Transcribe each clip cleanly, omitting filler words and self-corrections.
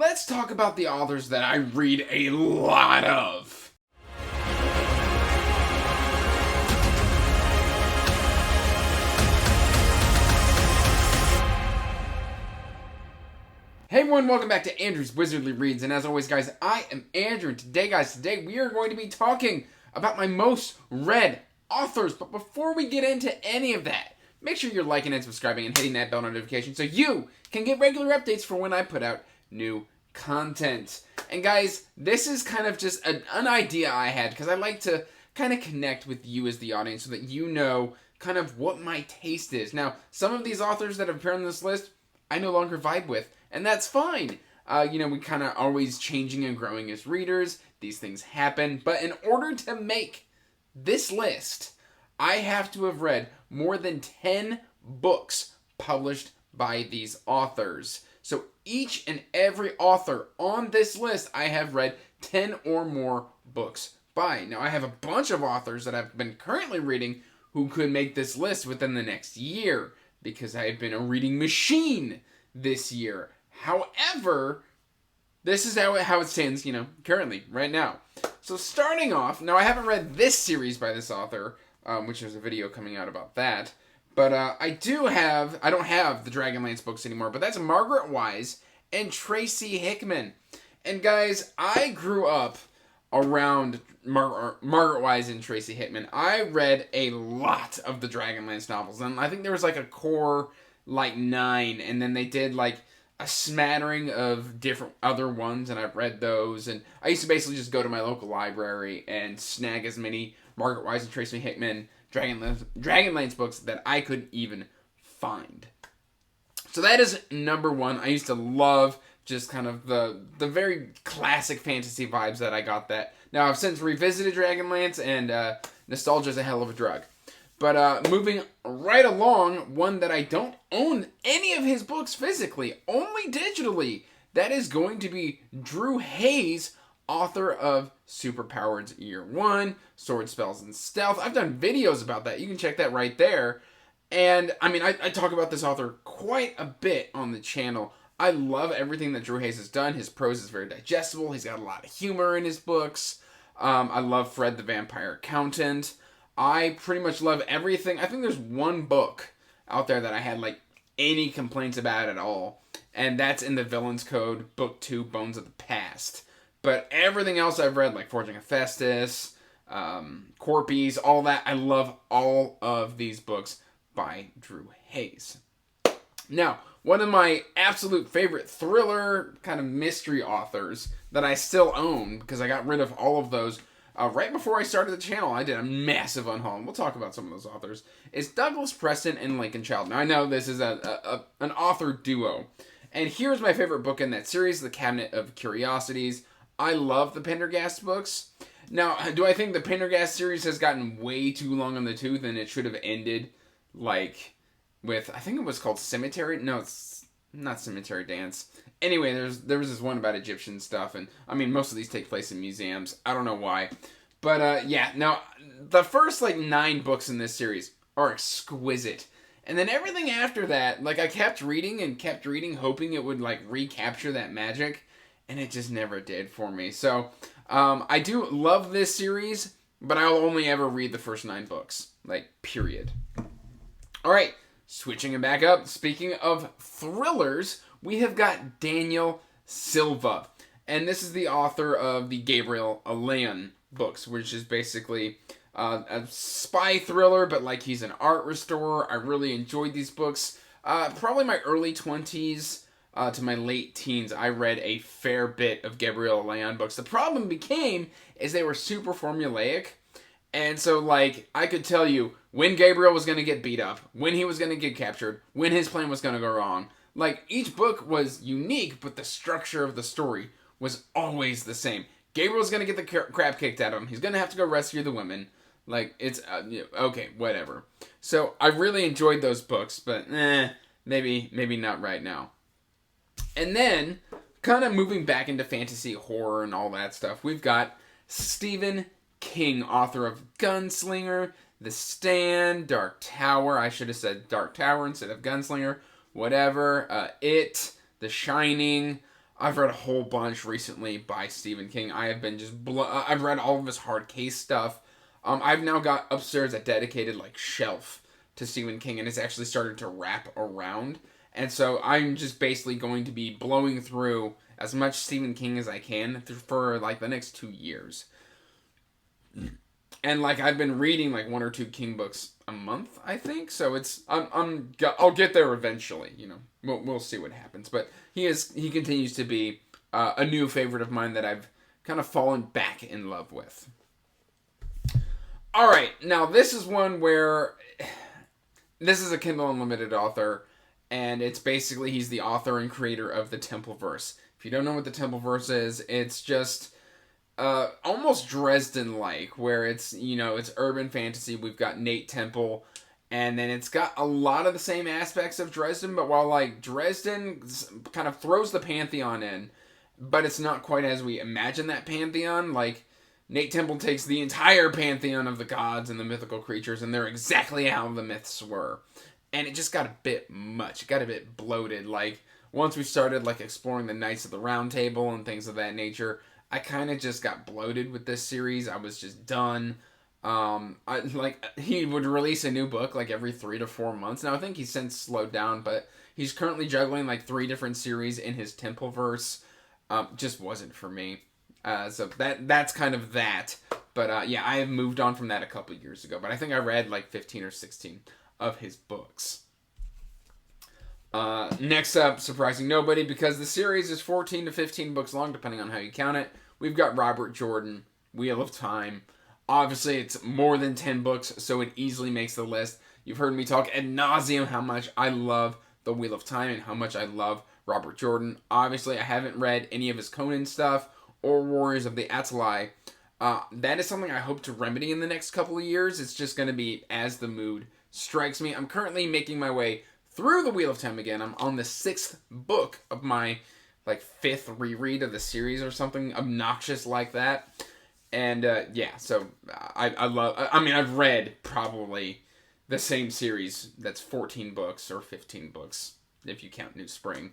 let's talk about the authors that I read a lot of. Hey everyone, welcome back to Andrew's Wizardly Reads, and as always guys, I am Andrew, and today we are going to be talking about my most read authors. But before we get into any of that, make sure you're liking and subscribing and hitting that bell notification so you can get regular updates for when I put out new content. And guys, this is kind of just an idea I had, because I like to kind of connect with you as the audience so that you know kind of what my taste is. Now, some of these authors that have appeared on this list, I no longer vibe with. And that's fine. We kind of always changing and growing as readers. These things happen. But in order to make this list, I have to have read more than 10 books published by these authors. So each and every author on this list, I have read 10 or more books by. Now, I have a bunch of authors that I've been currently reading who could make this list within the next year, because I have been a reading machine this year. However, this is how it stands, currently, right now. So starting off, now I haven't read this series by this author, which there's a video coming out about that. But I don't have the Dragonlance books anymore, but that's Margaret Wise and Tracy Hickman. And guys, I grew up around Margaret Wise and Tracy Hickman. I read a lot of the Dragonlance novels, and I think there was like a core 9, and then they did a smattering of different other ones, and I've read those. And I used to basically just go to my local library and snag as many Margaret Wise and Tracy Hickman Dragonlance books that I could even find. So that is number one. I used to love just kind of the very classic fantasy vibes that I got that. Now, I've since revisited Dragonlance, and nostalgia is a hell of a drug. But moving right along, one that I don't own any of his books physically, only digitally, that is going to be Drew Hayes, author of Superpowered Year 1, Sword, Spells, and Stealth. I've done videos about that. You can check that right there. And, I talk about this author quite a bit on the channel. I love everything that Drew Hayes has done. His prose is very digestible. He's got a lot of humor in his books. I love Fred the Vampire Accountant. I pretty much love everything. I think there's one book out there that I had any complaints about at all, and that's in the Villains Code, Book 2, Bones of the Past. But everything else I've read, like Forging Hephaestus, Corpies, all that, I love all of these books by Drew Hayes. Now, one of my absolute favorite thriller kind of mystery authors that I still own, because I got rid of all of those right before I started the channel. I did a massive unhaul, and we'll talk about some of those authors, is Douglas Preston and Lincoln Child. Now, I know this is an author duo, and here's my favorite book in that series, The Cabinet of Curiosities. I love the Pendergast books. Now, do I think the Pendergast series has gotten way too long on the tooth, and it should have ended, with, I think it was called Cemetery? No, it's not Cemetery Dance. Anyway, there was this one about Egyptian stuff, and most of these take place in museums. I don't know why. But yeah, now the first 9 books in this series are exquisite. And then everything after that, I kept reading, hoping it would recapture that magic, and it just never did for me. So I do love this series, but I'll only ever read the first 9 books. Period. Alright, switching it back up. Speaking of thrillers, we have got Daniel Silva. And this is the author of the Gabriel Alain books, which is basically a spy thriller, but he's an art restorer. I really enjoyed these books. Probably my early 20s to my late teens, I read a fair bit of Gabriel Alain books. The problem is they were super formulaic. And so, I could tell you when Gabriel was going to get beat up, when he was going to get captured, when his plan was going to go wrong. Each book was unique, but the structure of the story was always the same. Gabriel's going to get the crap kicked out of him. He's going to have to go rescue the women. It's, okay, whatever. So, I really enjoyed those books, but, maybe not right now. And then, kind of moving back into fantasy, horror, and all that stuff, we've got Stephen King, author of Gunslinger, The Stand, Dark Tower. I should have said Dark Tower instead of Gunslinger. Whatever. It, The Shining. I've read a whole bunch recently by Stephen King. I have been just I've read all of his hard case stuff. I've now got upstairs a dedicated like shelf to Stephen King, and it's actually started to wrap around. And so I'm just basically going to be blowing through as much Stephen King as I can for like the next 2 years. And like I've been reading like 1 or 2 King books a month, I think. So it's I'll get there eventually. You know, we'll see what happens. But he continues to be a new favorite of mine that I've kind of fallen back in love with. All right, now this is one where this is a Kindle Unlimited author, and it's basically he's the author and creator of the Templeverse. If you don't know what the Templeverse is, it's just almost Dresden-like, where it's, you know, it's urban fantasy. We've got Nate Temple, and then it's got a lot of the same aspects of Dresden, but while like Dresden kind of throws the pantheon in, but it's not quite as we imagine that pantheon. Like Nate Temple takes the entire pantheon of the gods and the mythical creatures, and they're exactly how the myths were. And it just got a bit much. It got a bit bloated. Like once we started like exploring the Knights of the Round Table and things of that nature, I kind of just got bloated with this series. I was just done. He would release a new book like every 3 to 4 months. Now I think he's since slowed down, but he's currently juggling like 3 different series in his Templeverse. Just wasn't for me. So that's kind of that. But yeah, I have moved on from that a couple years ago. But I think I read like 15 or 16 of his books. Next up, surprising nobody, because the series is 14 to 15 books long, depending on how you count it. We've got Robert Jordan, Wheel of Time. Obviously, it's more than 10 books, so it easily makes the list. You've heard me talk ad nauseum how much I love the Wheel of Time and how much I love Robert Jordan. Obviously, I haven't read any of his Conan stuff or Warriors of the Atali. That is something I hope to remedy in the next couple of years. It's just going to be as the mood strikes me. I'm currently making my way through the Wheel of Time again. I'm on the 6th book of my like 5th reread of the series or something obnoxious like that. And yeah, so I've read probably the same series that's 14 books or 15 books if you count New Spring,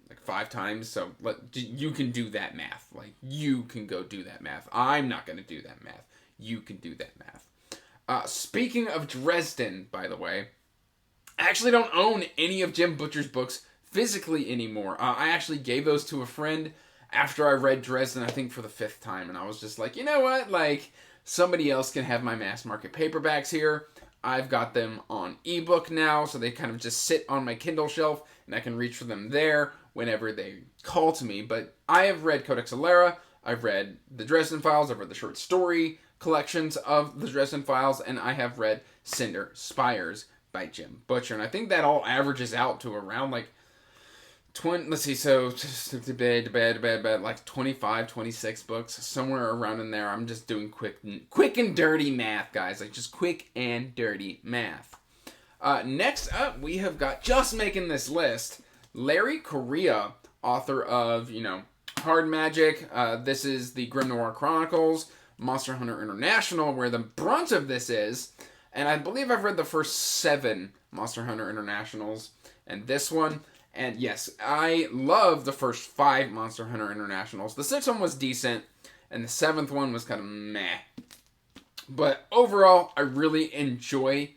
like 5 times. So you can do that math. Like you can go do that math. I'm not going to do that math. You can do that math. Speaking of Dresden, by the way, I actually don't own any of Jim Butcher's books physically anymore. I actually gave those to a friend after I read Dresden, I think for the 5th time, and I was just like, you know what, like, somebody else can have my mass market paperbacks here. I've got them on ebook now, so they kind of just sit on my Kindle shelf, and I can reach for them there whenever they call to me. But I have read Codex Alera, I've read the Dresden Files, I've read the short story collections of the Dresden Files, and I have read Cinder Spires by Jim Butcher. And I think that all averages out to around like 20, let's see, so like 25, 26 books, somewhere around in there. I'm just doing quick and dirty math, guys. Like just quick and dirty math. Next up, we have got, just making this list, Larry Correia, author of, Hard Magic. This is the Grim Noir Chronicles, Monster Hunter International, where the brunt of this is. And I believe I've read the first 7 Monster Hunter Internationals and this one. And yes, I love the first 5 Monster Hunter Internationals. The 6th one was decent, and the 7th one was kind of meh. But overall, I really enjoy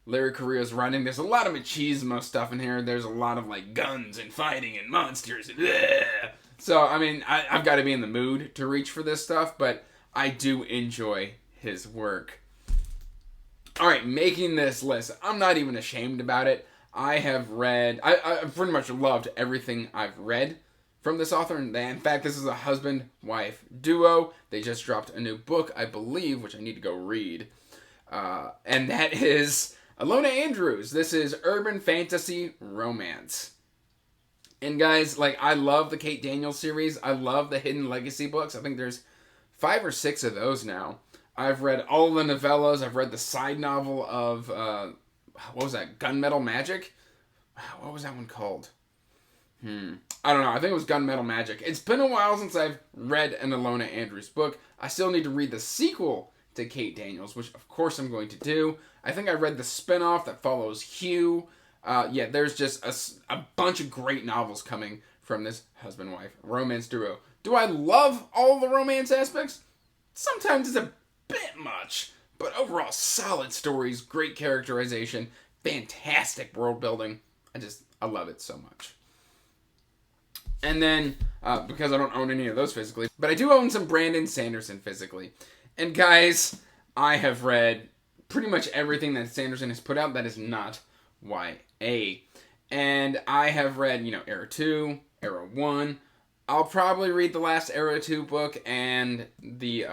Larry Correia's writing. There's a lot of machismo stuff in here. There's a lot of like guns and fighting and monsters. And so, I mean, I've got to be in the mood to reach for this stuff, but I do enjoy his work. All right, making this list. I'm not even ashamed about it. I have read, I pretty much loved everything I've read from this author. And in fact, this is a husband-wife duo. They just dropped a new book, I believe, which I need to go read. And that is Alona Andrews. This is urban fantasy romance. And guys, like, I love the Kate Daniels series. I love the Hidden Legacy books. I think there's 5 or 6 of those now. I've read all the novellas. I've read the side novel of, what was that? Gunmetal Magic? What was that one called? I don't know. I think it was Gunmetal Magic. It's been a while since I've read an Alona Andrews book. I still need to read the sequel to Kate Daniels, which of course I'm going to do. I think I read the spinoff that follows Hugh. Yeah, there's just a bunch of great novels coming from this husband-wife romance duo. Do I love all the romance aspects? Sometimes it's a bit much, but overall solid stories, great characterization, fantastic world building. I love it so much. And then, because I don't own any of those physically, but I do own some Brandon Sanderson physically. And guys, I have read pretty much everything that Sanderson has put out that is not YA. And I have read, Era 2, Era 1. I'll probably read the last Era 2 book and the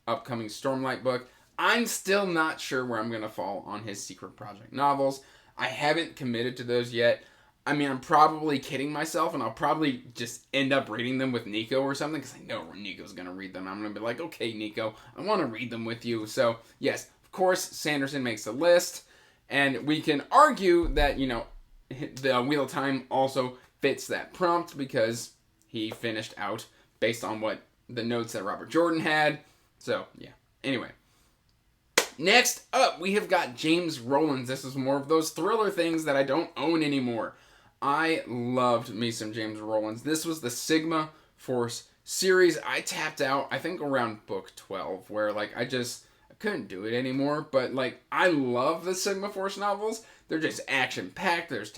upcoming Stormlight book. I'm still not sure where I'm going to fall on his Secret Project novels. I haven't committed to those yet. I mean, I'm probably kidding myself, and I'll probably just end up reading them with Nico or something, because I know Nico's going to read them. I'm going to be like, okay, Nico, I want to read them with you. So, yes, of course, Sanderson makes a list, and we can argue that, the Wheel of Time also fits that prompt, because he finished out based on what the notes that Robert Jordan had. So, yeah. Anyway. Next up, we have got James Rollins. This is more of those thriller things that I don't own anymore. I loved me some James Rollins. This was the Sigma Force series. I tapped out, I think, around book 12, where, I couldn't do it anymore. But, I love the Sigma Force novels. They're just action-packed. There's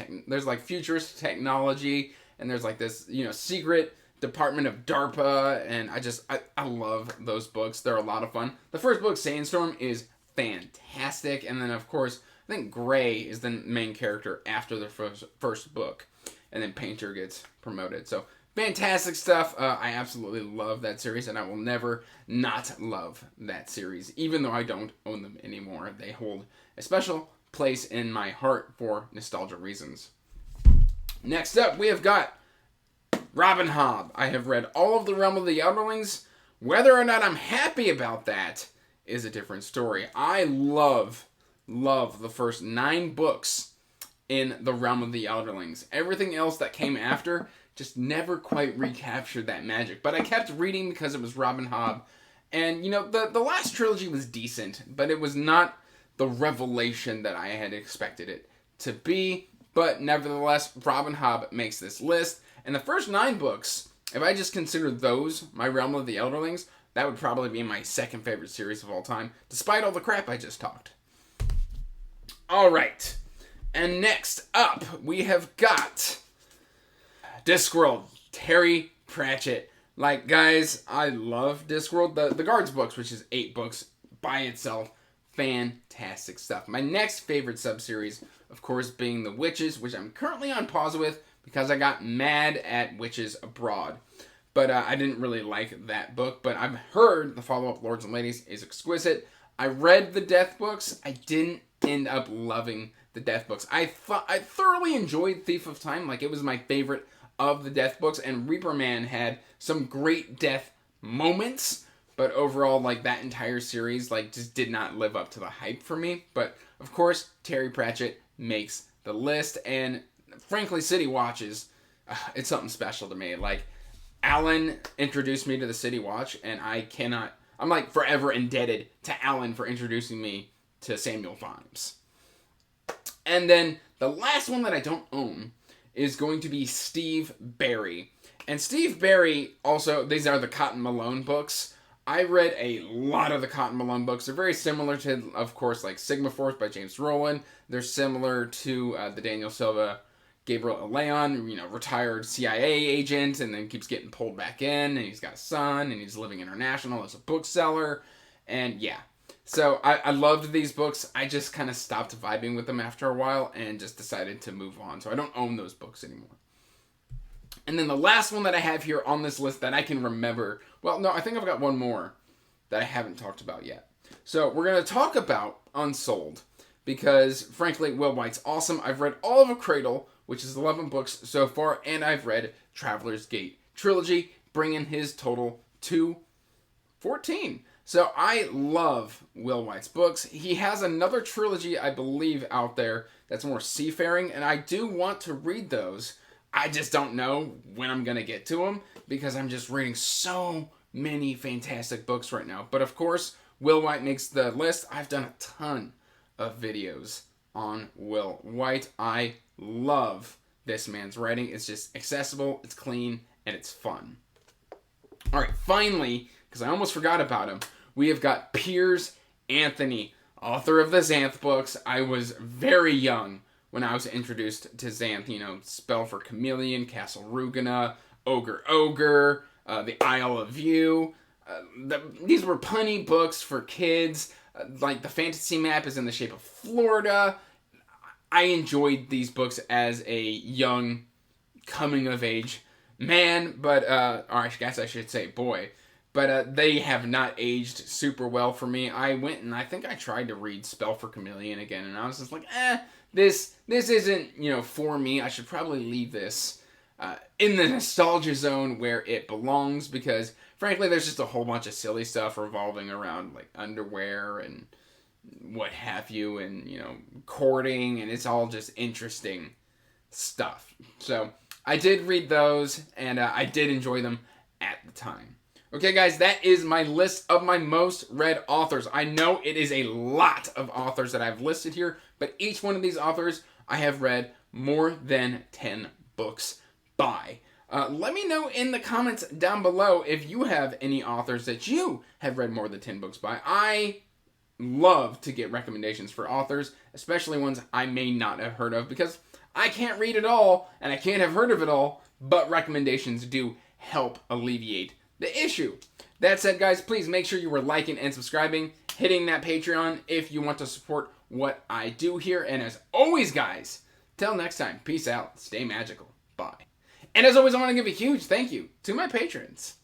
futurist technology, and there's, this, secret department of DARPA, and I love those books. They're a lot of fun. The first book, Sandstorm, is fantastic, and then, of course, I think Gray is the main character after the first book, and then Painter gets promoted. So, fantastic stuff. I absolutely love that series, and I will never not love that series, even though I don't own them anymore. They hold a special place in my heart for nostalgia reasons. Next up, we have got Robin Hobb. I have read all of the Realm of the Elderlings. Whether or not I'm happy about that is a different story. I love the first 9 books in the Realm of the Elderlings. Everything else that came after just never quite recaptured that magic. But I kept reading because it was Robin Hobb. And, the last trilogy was decent, but it was not the revelation that I had expected it to be. But nevertheless, Robin Hobb makes this list. And the first 9 books, if I just consider those my Realm of the Elderlings, that would probably be my second favorite series of all time, despite all the crap I just talked. Alright, and next up, we have got Discworld, Terry Pratchett. Guys, I love Discworld. The Guards books, which is 8 books by itself, fantastic stuff. My next favorite subseries, of course, being The Witches, which I'm currently on pause with because I got mad at Witches Abroad. But I didn't really like that book. But I've heard the follow-up, Lords and Ladies, is exquisite. I read the Death books. I didn't end up loving the Death books. I thoroughly enjoyed Thief of Time. It was my favorite of the Death books. And Reaper Man had some great death moments. But overall, that entire series, just did not live up to the hype for me. But, of course, Terry Pratchett makes the list. And, frankly, City Watches, it's something special to me. Alan introduced me to the City Watch, and I'm forever indebted to Alan for introducing me to Samuel Vimes. And then the last one that I don't own is going to be Steve Berry. And Steve Berry, also, these are the Cotton Malone books. I read a lot of the Cotton Malone books. They're very similar to, of course, Sigma Force by James Rowland. They're similar to the Daniel Silva, Gabriel Leon, retired CIA agent, and then keeps getting pulled back in, and he's got a son, and he's living international as a bookseller, and yeah. So I loved these books. I just kind of stopped vibing with them after a while, and just decided to move on. So I don't own those books anymore. And then the last one that I have here on this list that I can remember, well, no, I think I've got one more that I haven't talked about yet. So we're going to talk about Unsold, because, frankly, Will White's awesome. I've read all of A Cradle, which is 11 books so far, and I've read Traveler's Gate trilogy, bringing his total to 14. So I love Will White's books. He has another trilogy, I believe, out there that's more seafaring, and I do want to read those. I just don't know when I'm going to get to them, because I'm just reading so many fantastic books right now. But of course, Will White makes the list. I've done a ton of videos on Will White. I love this man's writing. It's just accessible, it's clean, and it's fun. Alright, finally, because I almost forgot about him, we have got Piers Anthony, author of the Xanth books. I was very young when I was introduced to Xanth. You know, Spell for Chameleon, Castle Rugana, Ogre, The Isle of View. These were punny books for kids. Like, the fantasy map is in the shape of Florida. I enjoyed these books as a young, coming-of-age man, but, or I guess I should say boy. But they have not aged super well for me. I went and I think I tried to read Spell for Chameleon again, and I was just like, this isn't, you know, for me. I should probably leave this in the nostalgia zone where it belongs, because frankly, there's just a whole bunch of silly stuff revolving around, like, underwear and what have you, and, you know, courting, and it's all just interesting stuff. So I did read those, and I did enjoy them at the time. Okay, guys, that is my list of my most read authors. I know it is a lot of authors that I've listed here, but each one of these authors I have read more than 10 books by. Let me know in the comments down below if you have any authors that you have read more than 10 books by. I love to get recommendations for authors, especially ones I may not have heard of, because I can't read it all, and I can't have heard of it all, but recommendations do help alleviate the issue. That said, guys, please make sure you are liking and subscribing, hitting that Patreon if you want to support what I do here. And as always, guys, till next time, peace out, stay magical, bye. And as always, I want to give a huge thank you to my patrons.